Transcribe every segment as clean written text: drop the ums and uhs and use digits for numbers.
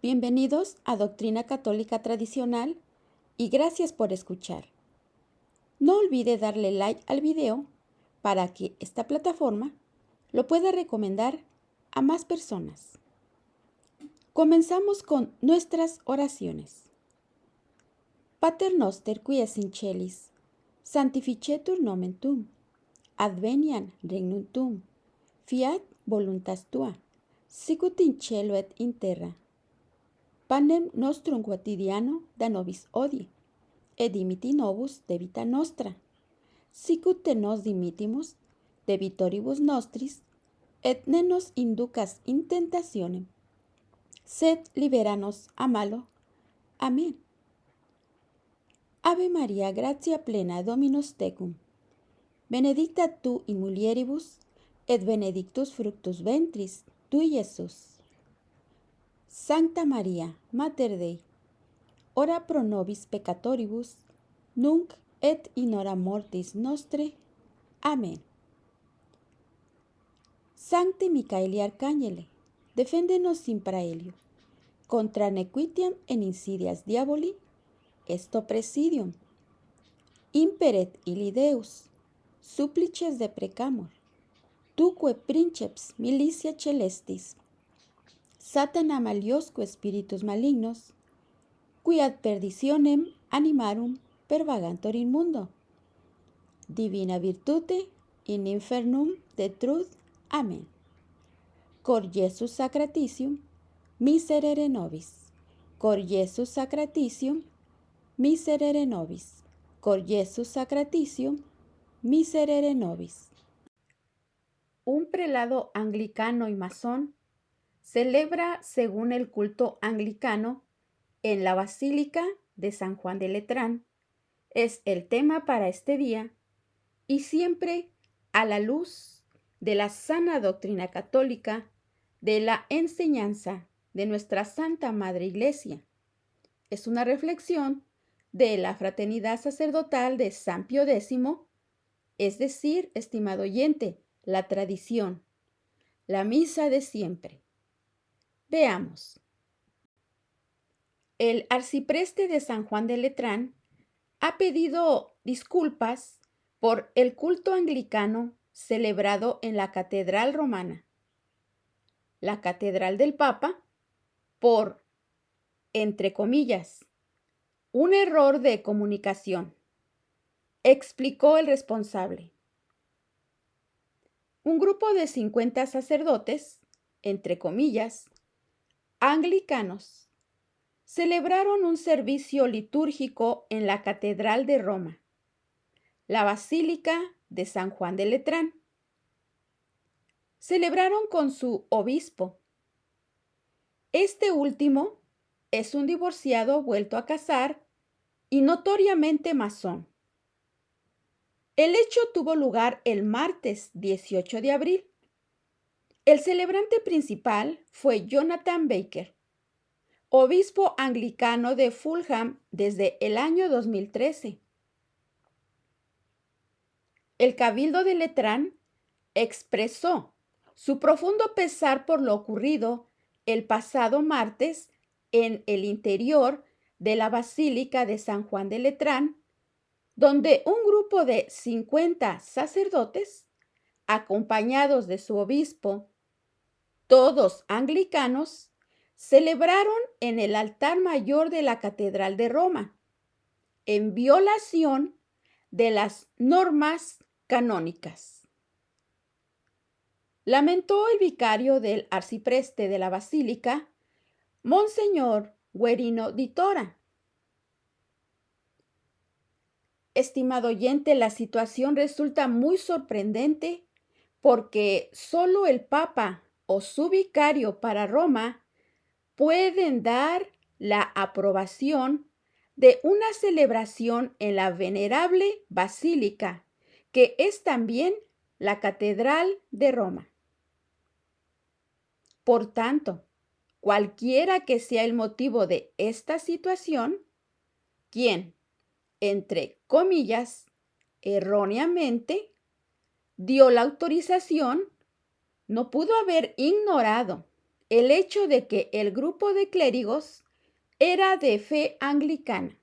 Bienvenidos a Doctrina Católica Tradicional y gracias por escuchar. No olvide darle like al video para que esta plataforma lo pueda recomendar a más personas. Comenzamos con nuestras oraciones. Pater noster qui es in celis, sanctificetur nomen tuum, adveniat regnum tuum, fiat voluntas tua, sicut in cielo et in terra. Panem nostrum quotidiano da nobis hodie, et dimiti nobis debita nostra, sicut te nos dimittimus debitoribus nostris, et ne nos inducas in tentationem, sed libera nos a malo. Amén. Ave María, gratia plena, Dominus tecum, benedicta tu in mulieribus, et benedictus fructus ventris tui, Iesus. Sancta María, Mater Dei, ora pro nobis peccatoribus, nunc et in hora mortis nostre. Amén. Sancte Micaeli Arcángele, defendenos in praelio, contra nequitiam en insidias diaboli, esto presidium. Imperet illi Deus, supplices deprecamur, tuque princeps militia celestis, Satana maliosque spiritus malignos, qui ad perditionem animarum pervagantur in mundo. Divina virtute in infernum detruit. Amén. Cor Jesus sacratitium, miserere nobis. Cor Jesus sacratitium, miserere nobis. Cor Jesus sacratitium, miserere nobis. Un prelado anglicano y masón celebra según el culto anglicano en la Basílica de San Juan de Letrán. Es el tema para este día y siempre a la luz de la sana doctrina católica, de la enseñanza de nuestra Santa Madre Iglesia. Es una reflexión de la fraternidad sacerdotal de San Pío X, es decir, estimado oyente, la tradición, la misa de siempre. Veamos. El arcipreste de San Juan de Letrán ha pedido disculpas por el culto anglicano celebrado en la Catedral Romana, la Catedral del Papa, por, entre comillas, un error de comunicación, explicó el responsable. Un grupo de 50 sacerdotes, entre comillas, anglicanos, celebraron un servicio litúrgico en la Catedral de Roma, la Basílica de San Juan de Letrán. Celebraron con su obispo. Este último es un divorciado vuelto a casar y notoriamente masón. El hecho tuvo lugar el martes 18 de abril. El celebrante principal fue Jonathan Baker, obispo anglicano de Fulham desde el año 2013. El Cabildo de Letrán expresó su profundo pesar por lo ocurrido el pasado martes en el interior de la Basílica de San Juan de Letrán, donde un grupo de 50 sacerdotes, acompañados de su obispo, todos anglicanos, celebraron en el altar mayor de la Catedral de Roma, en violación de las normas canónicas. Lamentó el vicario del arcipreste de la Basílica, Monseñor Guerino di Tora. Estimado oyente, la situación resulta muy sorprendente porque solo el Papa o su vicario para Roma pueden dar la aprobación de una celebración en la venerable basílica, que es también la Catedral de Roma. Por tanto, cualquiera que sea el motivo de esta situación, quien, entre comillas, erróneamente, dio la autorización, no pudo haber ignorado el hecho de que el grupo de clérigos era de fe anglicana.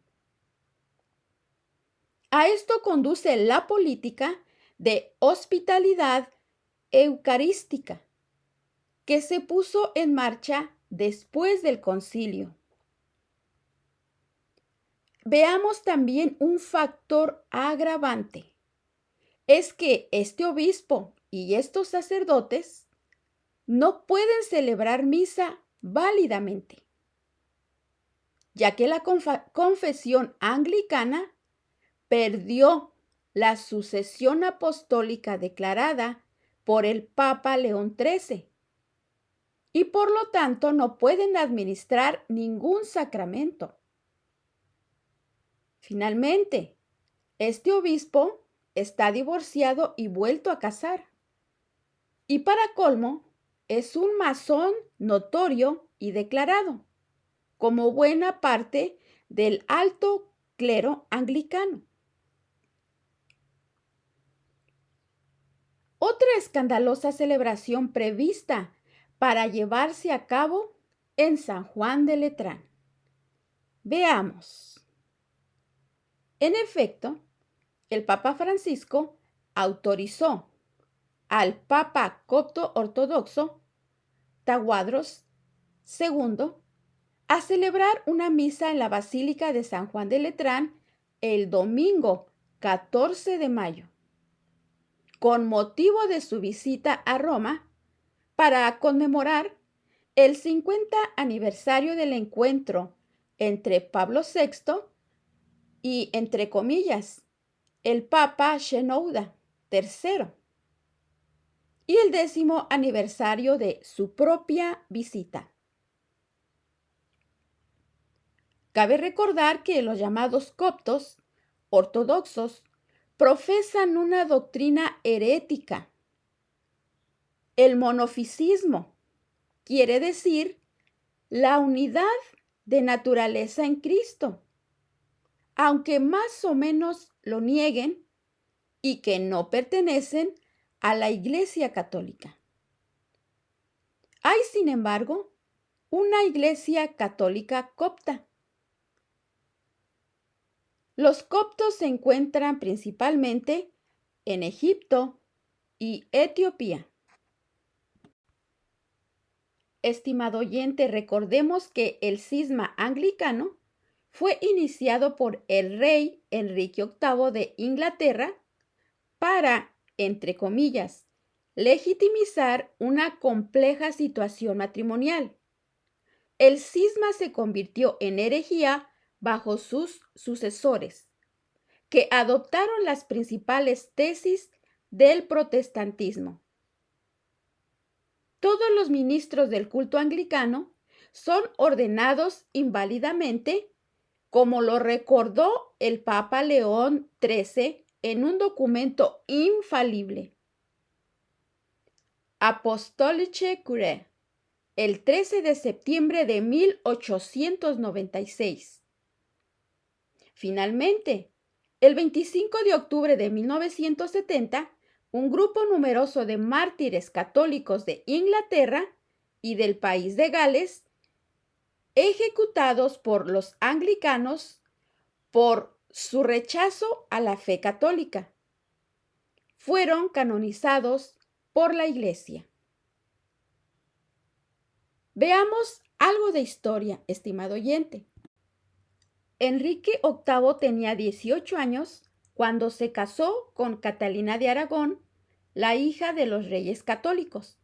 A esto conduce la política de hospitalidad eucarística, que se puso en marcha después del concilio. Veamos también un factor agravante. Es que este obispo y estos sacerdotes no pueden celebrar misa válidamente, ya que la confesión anglicana perdió la sucesión apostólica declarada por el Papa León XIII y por lo tanto no pueden administrar ningún sacramento. Finalmente, este obispo está divorciado y vuelto a casar. Y para colmo, es un masón notorio y declarado, como buena parte del alto clero anglicano. Otra escandalosa celebración prevista para llevarse a cabo en San Juan de Letrán. Veamos. En efecto, el Papa Francisco autorizó al Papa copto ortodoxo Tawadros II a celebrar una misa en la Basílica de San Juan de Letrán el domingo 14 de mayo, con motivo de su visita a Roma para conmemorar el 50 aniversario del encuentro entre Pablo VI y, entre comillas, el Papa Shenouda III, y el 10º aniversario de su propia visita. Cabe recordar que los llamados coptos ortodoxos profesan una doctrina herética. El monofisismo quiere decir la unidad de naturaleza en Cristo, aunque más o menos lo nieguen y que no pertenecen a la Iglesia Católica. Hay, sin embargo, una Iglesia Católica copta. Los coptos se encuentran principalmente en Egipto y Etiopía. Estimado oyente, recordemos que el cisma anglicano fue iniciado por el rey Enrique VIII de Inglaterra para, entre comillas, legitimizar una compleja situación matrimonial. El cisma se convirtió en herejía bajo sus sucesores, que adoptaron las principales tesis del protestantismo. Todos los ministros del culto anglicano son ordenados inválidamente, como lo recordó el Papa León XIII en un documento infalible, Apostolische Curae, el 13 de septiembre de 1896. Finalmente, el 25 de octubre de 1970, un grupo numeroso de mártires católicos de Inglaterra y del país de Gales, ejecutados por los anglicanos por su rechazo a la fe católica, fueron canonizados por la Iglesia. Veamos algo de historia, estimado oyente. Enrique VIII tenía 18 años cuando se casó con Catalina de Aragón, la hija de los reyes católicos.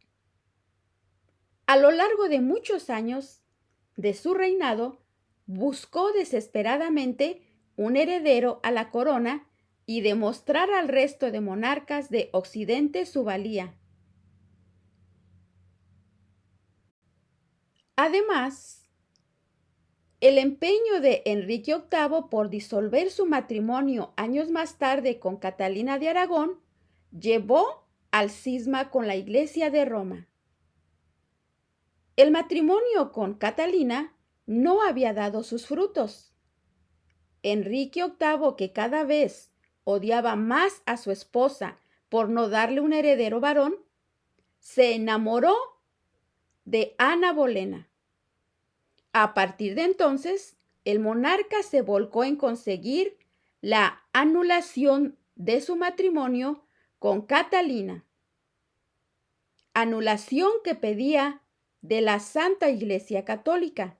A lo largo de muchos años de su reinado, buscó desesperadamente un heredero a la corona y demostrar al resto de monarcas de Occidente su valía. Además, el empeño de Enrique VIII por disolver su matrimonio años más tarde con Catalina de Aragón llevó al cisma con la Iglesia de Roma. El matrimonio con Catalina no había dado sus frutos. Enrique VIII, que cada vez odiaba más a su esposa por no darle un heredero varón, se enamoró de Ana Bolena. A partir de entonces, el monarca se volcó en conseguir la anulación de su matrimonio con Catalina, anulación que pedía de la Santa Iglesia Católica.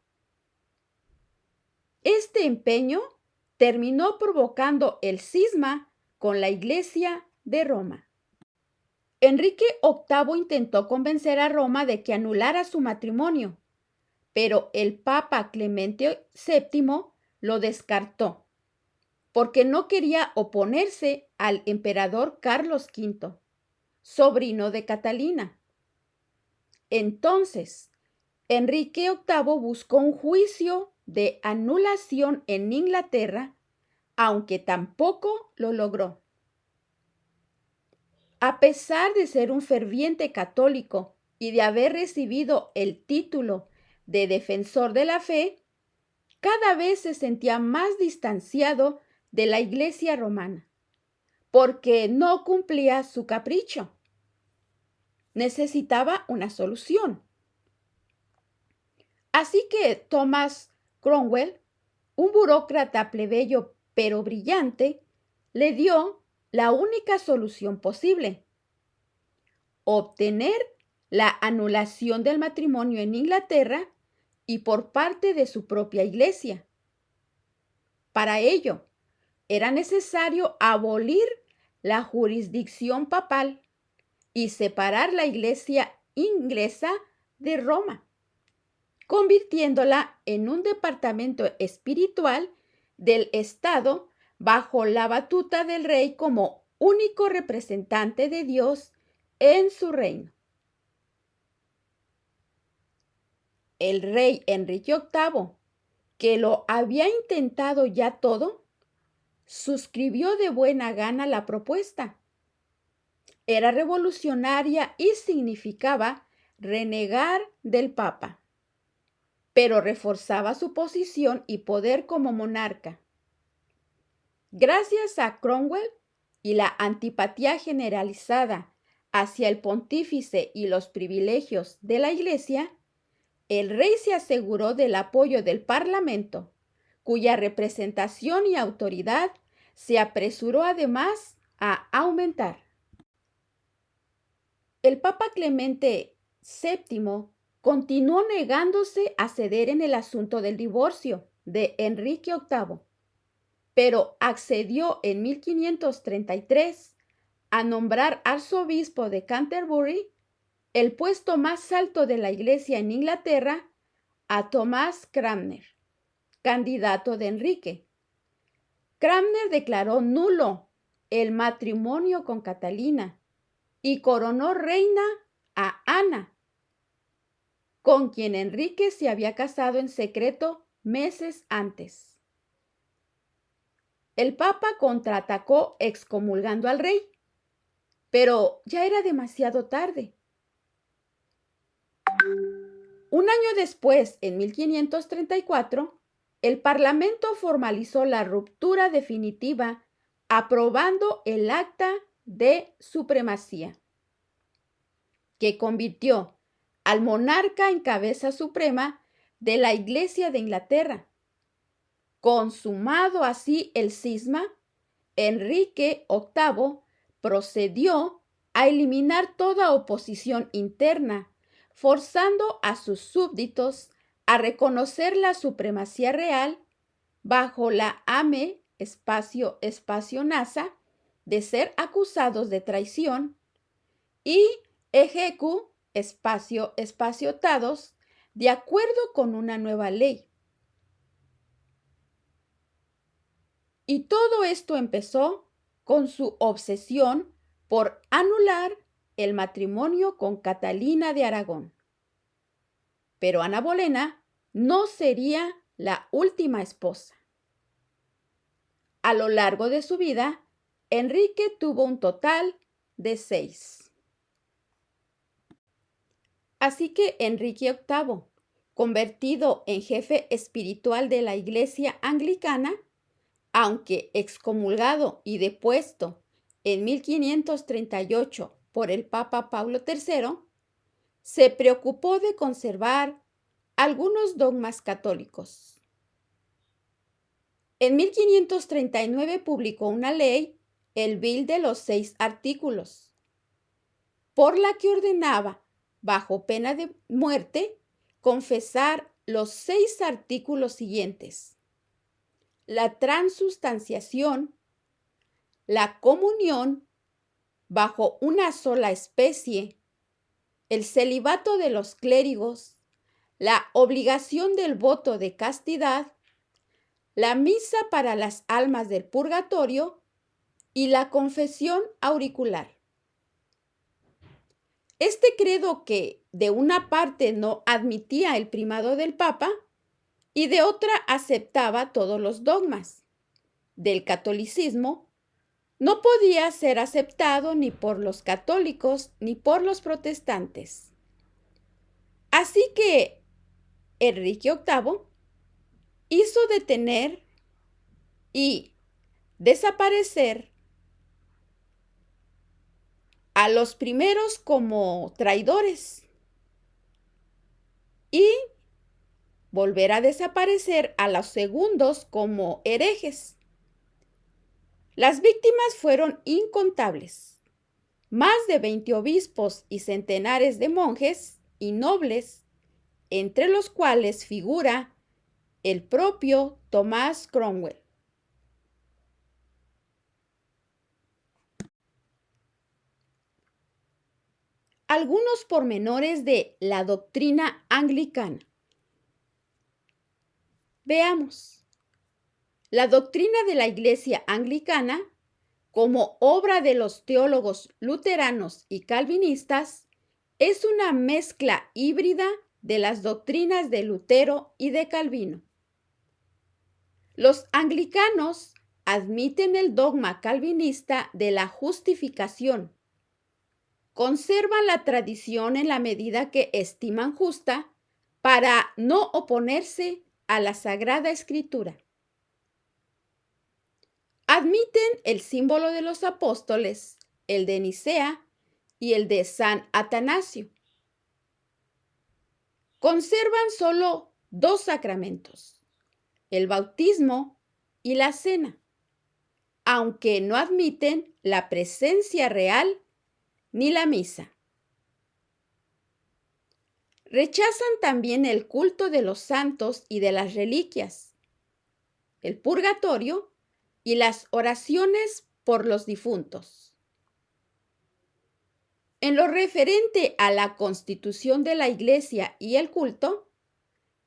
Este empeño terminó provocando el cisma con la Iglesia de Roma. Enrique VIII intentó convencer a Roma de que anulara su matrimonio, pero el Papa Clemente VII lo descartó, porque no quería oponerse al emperador Carlos V, sobrino de Catalina. Entonces, Enrique VIII buscó un juicio de anulación en Inglaterra, aunque tampoco lo logró. A pesar de ser un ferviente católico y de haber recibido el título de defensor de la fe, cada vez se sentía más distanciado de la Iglesia romana, porque no cumplía su capricho. Necesitaba una solución. Así que Thomas Cromwell, un burócrata plebeyo pero brillante, le dio la única solución posible: obtener la anulación del matrimonio en Inglaterra y por parte de su propia iglesia. Para ello, era necesario abolir la jurisdicción papal y separar la iglesia inglesa de Roma, convirtiéndola en un departamento espiritual del Estado bajo la batuta del rey como único representante de Dios en su reino. El rey Enrique VIII, que lo había intentado ya todo, suscribió de buena gana la propuesta. Era revolucionaria y significaba renegar del Papa, pero reforzaba su posición y poder como monarca. Gracias a Cromwell y la antipatía generalizada hacia el pontífice y los privilegios de la Iglesia, el rey se aseguró del apoyo del Parlamento, cuya representación y autoridad se apresuró además a aumentar. El Papa Clemente VII continuó negándose a ceder en el asunto del divorcio de Enrique VIII, pero accedió en 1533 a nombrar arzobispo de Canterbury, el puesto más alto de la Iglesia en Inglaterra, a Tomás Cranmer, candidato de Enrique. Cranmer declaró nulo el matrimonio con Catalina y coronó reina a Ana, con quien Enrique se había casado en secreto meses antes. El Papa contraatacó excomulgando al rey, pero ya era demasiado tarde. Un año después, en 1534, el Parlamento formalizó la ruptura definitiva, aprobando el Acta de Supremacía, que convirtió al monarca en cabeza suprema de la Iglesia de Inglaterra. Consumado así el cisma, Enrique VIII procedió a eliminar toda oposición interna, forzando a sus súbditos a reconocer la supremacía real bajo la ame espacio nasa de ser acusados de traición y ejecu espacio tados de acuerdo con una nueva ley. Y todo esto empezó con su obsesión por anular el matrimonio con Catalina de Aragón. Pero Ana Bolena no sería la última esposa. A lo largo de su vida, Enrique tuvo un total de 6. Así que Enrique VIII, convertido en jefe espiritual de la Iglesia anglicana, aunque excomulgado y depuesto en 1538 por el Papa Pablo III, se preocupó de conservar algunos dogmas católicos. En 1539 publicó una ley, el Bill de los 6 artículos, por la que ordenaba, bajo pena de muerte, confesar los 6 artículos siguientes: la transustanciación, la comunión bajo una sola especie, el celibato de los clérigos, la obligación del voto de castidad, la misa para las almas del purgatorio y la confesión auricular. Este credo, que de una parte no admitía el primado del Papa y de otra aceptaba todos los dogmas del catolicismo, no podía ser aceptado ni por los católicos ni por los protestantes. Así que Enrique VIII hizo detener y desaparecer a los primeros como traidores y volver a desaparecer a los segundos como herejes. Las víctimas fueron incontables. Más de 20 obispos y centenares de monjes y nobles, entre los cuales figura el propio Tomás Cromwell. Algunos pormenores de la doctrina anglicana. Veamos. La doctrina de la Iglesia anglicana, como obra de los teólogos luteranos y calvinistas, es una mezcla híbrida de las doctrinas de Lutero y de Calvino. Los anglicanos admiten el dogma calvinista de la justificación. Conservan la tradición en la medida que estiman justa para no oponerse a la Sagrada Escritura. Admiten el símbolo de los apóstoles, el de Nicea y el de San Atanasio. Conservan solo 2 sacramentos, el bautismo y la cena, aunque no admiten la presencia real ni la misa. Rechazan también el culto de los santos y de las reliquias, el purgatorio y las oraciones por los difuntos. En lo referente a la constitución de la Iglesia y el culto,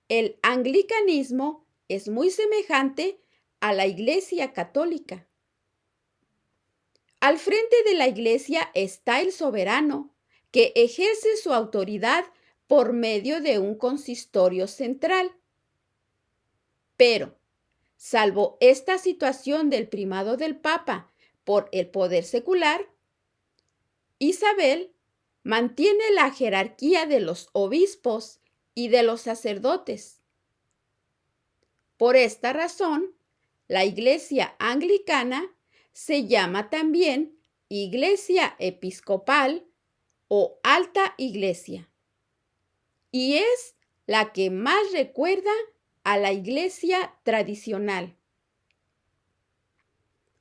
el anglicanismo es muy semejante a la Iglesia católica. Al frente de la Iglesia está el soberano, que ejerce su autoridad por medio de un consistorio central. Pero, salvo esta situación del primado del Papa por el poder secular, Isabel mantiene la jerarquía de los obispos y de los sacerdotes. Por esta razón, la Iglesia anglicana se llama también Iglesia Episcopal o Alta Iglesia, y es la que más recuerda a la Iglesia tradicional.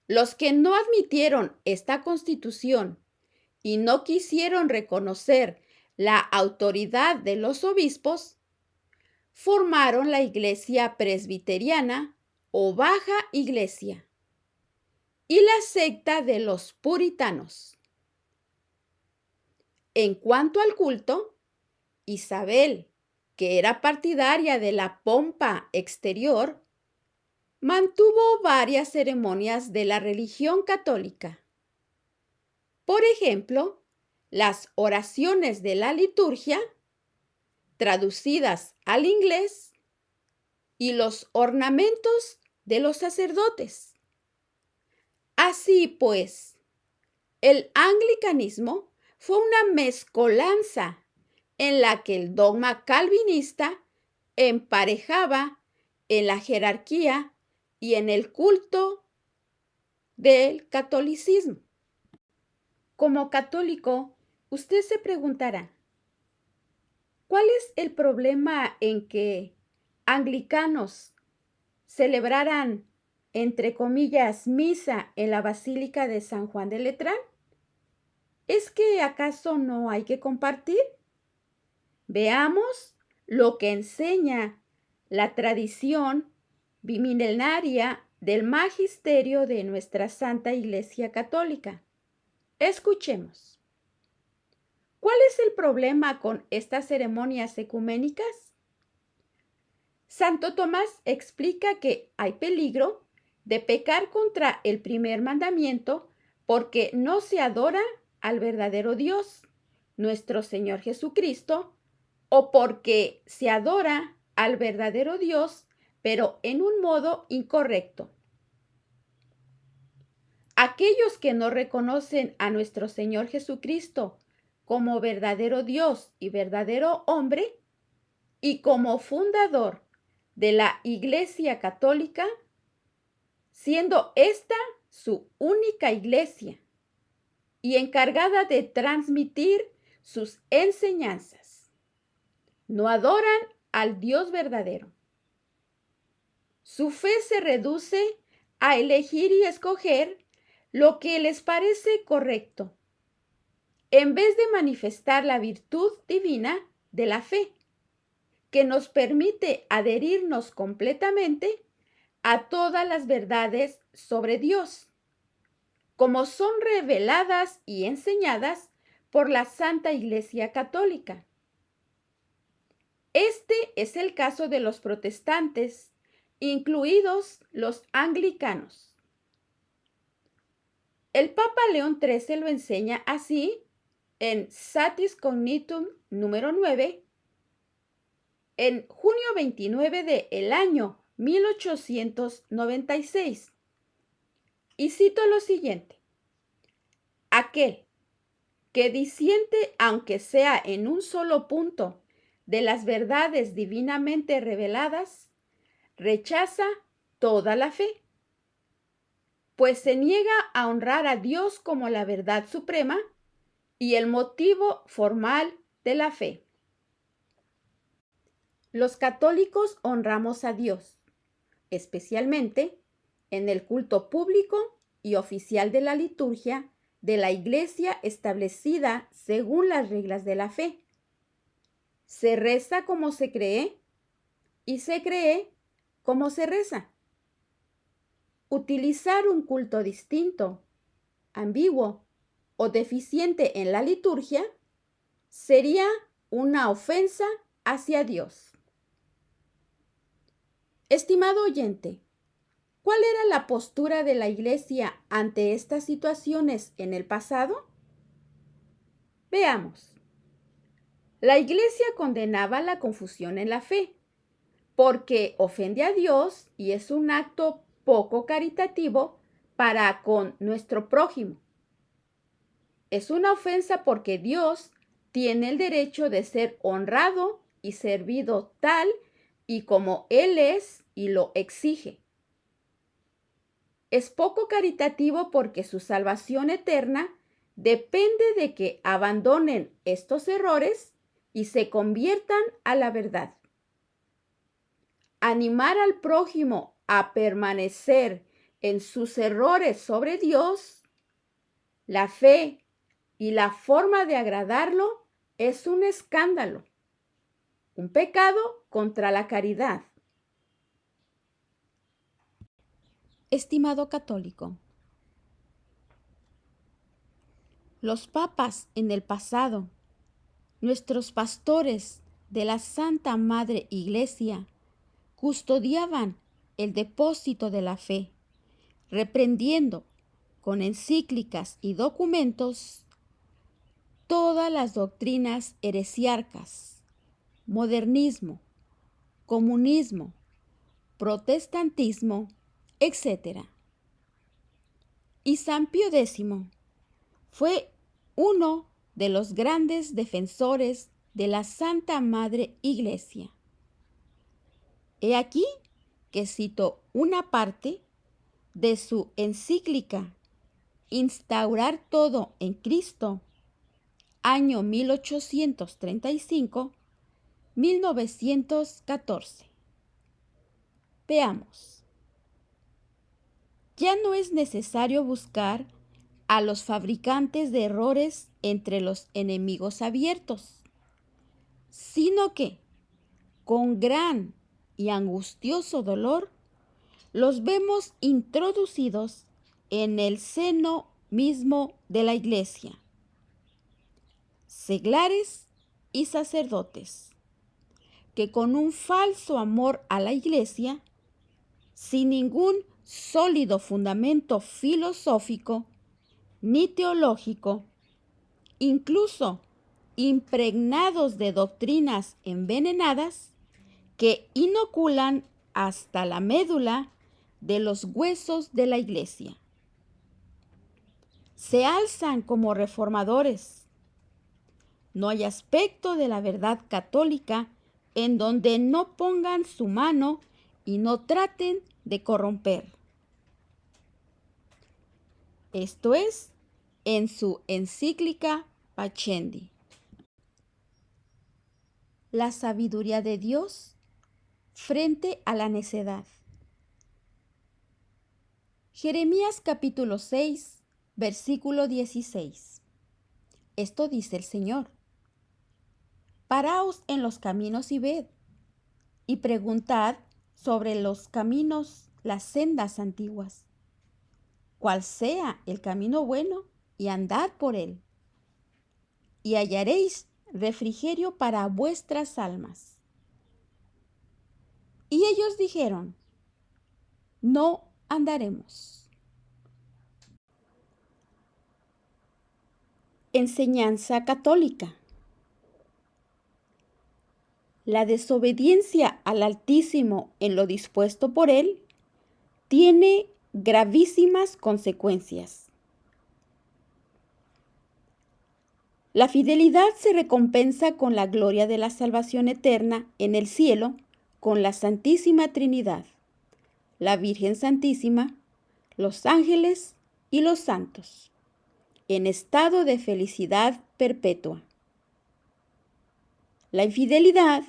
Los que no admitieron esta constitución y no quisieron reconocer la autoridad de los obispos, formaron la Iglesia presbiteriana o Baja Iglesia y la secta de los puritanos. En cuanto al culto, Isabel, que era partidaria de la pompa exterior, mantuvo varias ceremonias de la religión católica. Por ejemplo, las oraciones de la liturgia, traducidas al inglés, y los ornamentos de los sacerdotes. Así pues, el anglicanismo fue una mezcolanza en la que el dogma calvinista emparejaba en la jerarquía y en el culto del catolicismo. Como católico, usted se preguntará, ¿Cuál es el problema en que anglicanos celebraran, entre comillas, misa en la Basílica de San Juan de Letrán? ¿Es que acaso no hay que compartir? Veamos lo que enseña la tradición bimilenaria del magisterio de nuestra Santa Iglesia Católica. Escuchemos. ¿Cuál es el problema con estas ceremonias ecuménicas? Santo Tomás explica que hay peligro de pecar contra el primer mandamiento porque no se adora al verdadero Dios, nuestro Señor Jesucristo, o porque se adora al verdadero Dios, pero en un modo incorrecto. Aquellos que no reconocen a nuestro Señor Jesucristo como verdadero Dios y verdadero hombre, y como fundador de la Iglesia Católica, siendo esta su única iglesia y encargada de transmitir sus enseñanzas, no adoran al Dios verdadero. Su fe se reduce a elegir y escoger lo que les parece correcto, en vez de manifestar la virtud divina de la fe, que nos permite adherirnos completamente a todas las verdades sobre Dios, como son reveladas y enseñadas por la Santa Iglesia Católica. Este es el caso de los protestantes, incluidos los anglicanos. El Papa León XIII lo enseña así en Satis Cognitum número 9, en junio 29 del año 1896. Y cito lo siguiente: aquel que disiente, aunque sea en un solo punto, de las verdades divinamente reveladas, rechaza toda la fe, pues se niega a honrar a Dios como la verdad suprema y el motivo formal de la fe. Los católicos honramos a Dios, especialmente en el culto público y oficial de la liturgia de la Iglesia establecida según las reglas de la fe. Se reza como se cree y se cree como se reza. Utilizar un culto distinto, ambiguo o deficiente en la liturgia sería una ofensa hacia Dios. Estimado oyente, ¿cuál era la postura de la Iglesia ante estas situaciones en el pasado? Veamos. La Iglesia condenaba la confusión en la fe, porque ofende a Dios y es un acto poco caritativo para con nuestro prójimo. Es una ofensa porque Dios tiene el derecho de ser honrado y servido tal y como Él es y lo exige. Es poco caritativo porque su salvación eterna depende de que abandonen estos errores y se conviertan a la verdad. Animar al prójimo a permanecer en sus errores sobre Dios, la fe y la forma de agradarlo es un escándalo, un pecado contra la caridad. Estimado católico, los papas en el pasado, nuestros pastores de la Santa Madre Iglesia, custodiaban el depósito de la fe, reprendiendo con encíclicas y documentos todas las doctrinas heresiarcas, modernismo, comunismo, protestantismo, etc. Y San Pío X fue uno de los grandes defensores de la Santa Madre Iglesia. He aquí que cito una parte de su encíclica Instaurar todo en Cristo, año 1835, 1914. Veamos. Ya no es necesario buscar a los fabricantes de errores entre los enemigos abiertos, sino que, con gran y angustioso dolor, los vemos introducidos en el seno mismo de la Iglesia. Seglares y sacerdotes, que con un falso amor a la Iglesia, sin ningún sólido fundamento filosófico ni teológico, incluso impregnados de doctrinas envenenadas que inoculan hasta la médula de los huesos de la Iglesia, se alzan como reformadores. No hay aspecto de la verdad católica en donde no pongan su mano y no traten de corromper. Esto es en su encíclica Pascendi. La sabiduría de Dios frente a la necedad. Jeremías capítulo 6, versículo 16. Esto dice el Señor: Paraos en los caminos y ved, y preguntad sobre los caminos, las sendas antiguas, cuál sea el camino bueno, y andad por él, y hallaréis refrigerio para vuestras almas. Y ellos dijeron: no andaremos. Enseñanza católica. La desobediencia al Altísimo en lo dispuesto por Él tiene gravísimas consecuencias. La fidelidad se recompensa con la gloria de la salvación eterna en el cielo con la Santísima Trinidad, la Virgen Santísima, los ángeles y los santos, en estado de felicidad perpetua. La infidelidad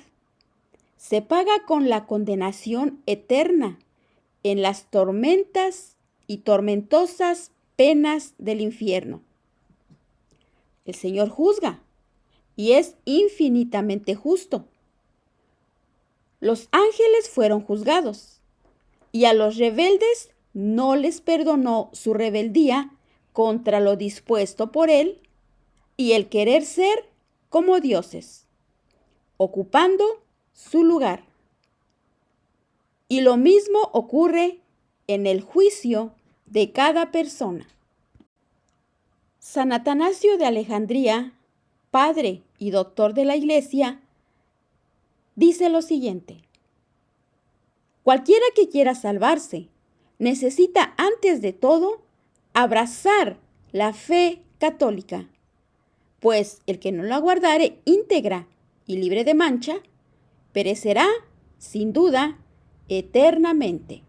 se paga con la condenación eterna en las tormentas y tormentosas penas del infierno. El Señor juzga y es infinitamente justo. Los ángeles fueron juzgados y a los rebeldes no les perdonó su rebeldía contra lo dispuesto por Él y el querer ser como dioses, ocupando su lugar. Y lo mismo ocurre en el juicio de cada persona. San Atanasio de Alejandría, padre y doctor de la Iglesia, dice lo siguiente: cualquiera que quiera salvarse necesita antes de todo abrazar la fe católica, pues el que no la guardare íntegra y libre de mancha, perecerá, sin duda, eternamente.